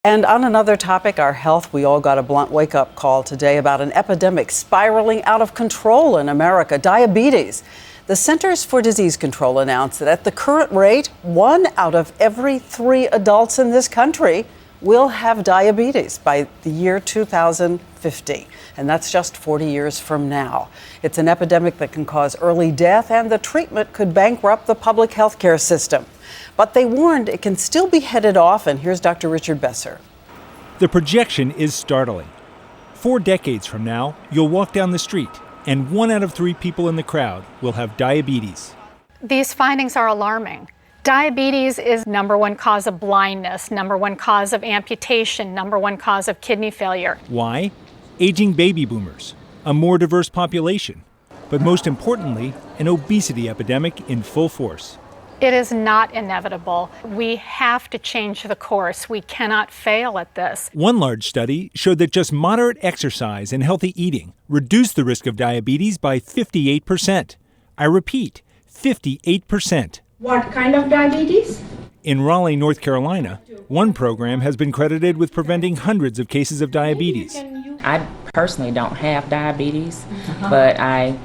And on another topic, our health, we all got a blunt wake-up call today about an epidemic spiraling out of control in America, diabetes. The Centers for Disease Control announced that at the current rate, 1 out of every 3 adults in this country will have diabetes by the year 2050. And that's just 40 years from now. It's an epidemic that can cause early death, and the treatment could bankrupt the public health care system. But they warned it can still be headed off, and here's Dr. Richard Besser. The projection is startling. 4 decades from now, you'll walk down the street, and 1 out of 3 people in the crowd will have diabetes. These findings are alarming. Diabetes is #1 cause of blindness, #1 cause of amputation, #1 cause of kidney failure. Why? Aging baby boomers, a more diverse population, but most importantly, an obesity epidemic in full force. It is not inevitable. We have to change the course. We cannot fail at this. One large study showed that just moderate exercise and healthy eating reduced the risk of diabetes by 58%. I repeat, 58%. What kind of diabetes? In Raleigh, North Carolina, one program has been credited with preventing hundreds of cases of diabetes. I personally don't have diabetes, but I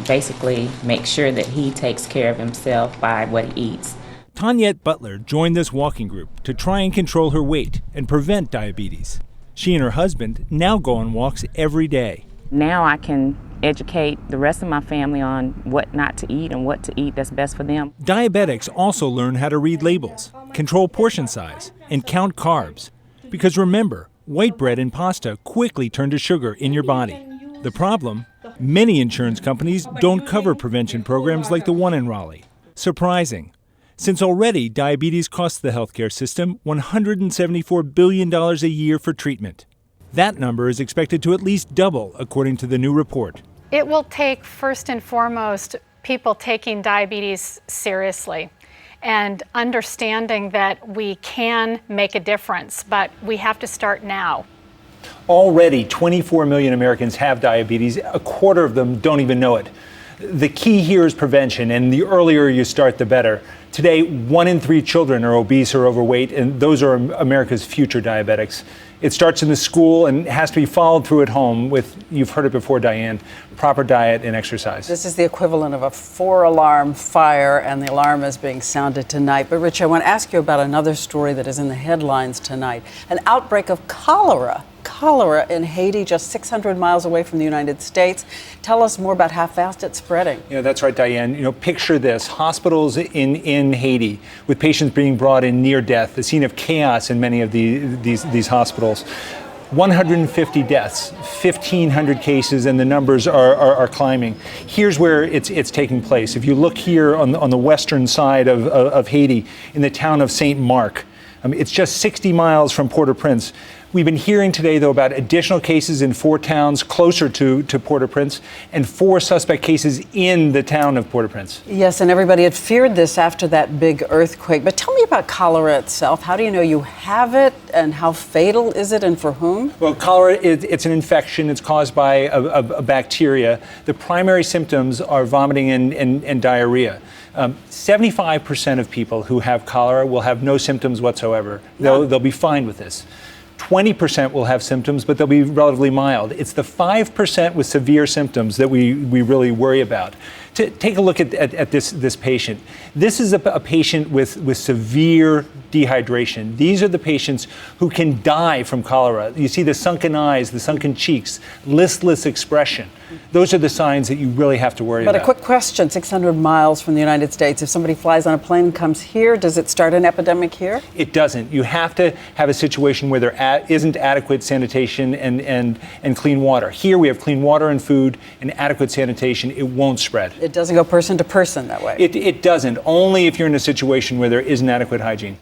basically make sure that he takes care of himself by what he eats. Tanyette Butler joined this walking group to try and control her weight and prevent diabetes. She and her husband now go on walks every day. Now I can educate the rest of my family on what not to eat and what to eat that's best for them. Diabetics also learn how to read labels, control portion size, and count carbs. Because remember, white bread and pasta quickly turn to sugar in your body. The problem? Many insurance companies don't cover prevention programs like the one in Raleigh. Surprising, since already diabetes costs the healthcare system $174 billion a year for treatment. That number is expected to at least double, according to the new report. It will take, first and foremost, people taking diabetes seriously and understanding that we can make a difference, but we have to start now. Already, 24 million Americans have diabetes. A quarter of them don't even know it. The key here is prevention, and the earlier you start, the better. Today, 1 in 3 children are obese or overweight, and those are America's future diabetics. It starts in the school and has to be followed through at home with, you've heard it before, Diane, proper diet and exercise. This is the equivalent of a 4-alarm fire, and the alarm is being sounded tonight. But Rich, I want to ask you about another story that is in the headlines tonight. An outbreak of cholera in Haiti, just 600 miles away from the United States. Tell us more about how fast it's spreading. Yeah, that's right, Diane. Picture this. Hospitals in Haiti with patients being brought in near death, the scene of chaos in many of these hospitals. 150 deaths, 1,500 cases, and the numbers are climbing. Here's where it's taking place. If you look here on the western side of Haiti, in the town of St. Marc, it's just 60 miles from Port-au-Prince. We've been hearing today, though, about additional cases in 4 towns closer to Port-au-Prince and 4 suspect cases in the town of Port-au-Prince. Yes, and everybody had feared this after that big earthquake. But tell me about cholera itself. How do you know you have it, and how fatal is it, and for whom? Well, cholera, it's an infection. It's caused by a bacteria. The primary symptoms are vomiting and diarrhea. 75% of people who have cholera will have no symptoms whatsoever. They'll be fine with this. 20% will have symptoms, but they'll be relatively mild. It's the 5% with severe symptoms that we really worry about. Take a look at this patient. This is a patient with severe dehydration. These are the patients who can die from cholera. You see the sunken eyes, the sunken cheeks, listless expression. Those are the signs that you really have to worry about. But a quick question, 600 miles from the United States. If somebody flies on a plane and comes here, does it start an epidemic here? It doesn't. You have to have a situation where there isn't adequate sanitation and clean water. Here we have clean water and food and adequate sanitation. It won't spread. It doesn't go person to person that way? It doesn't, only if you're in a situation where there isn't adequate hygiene.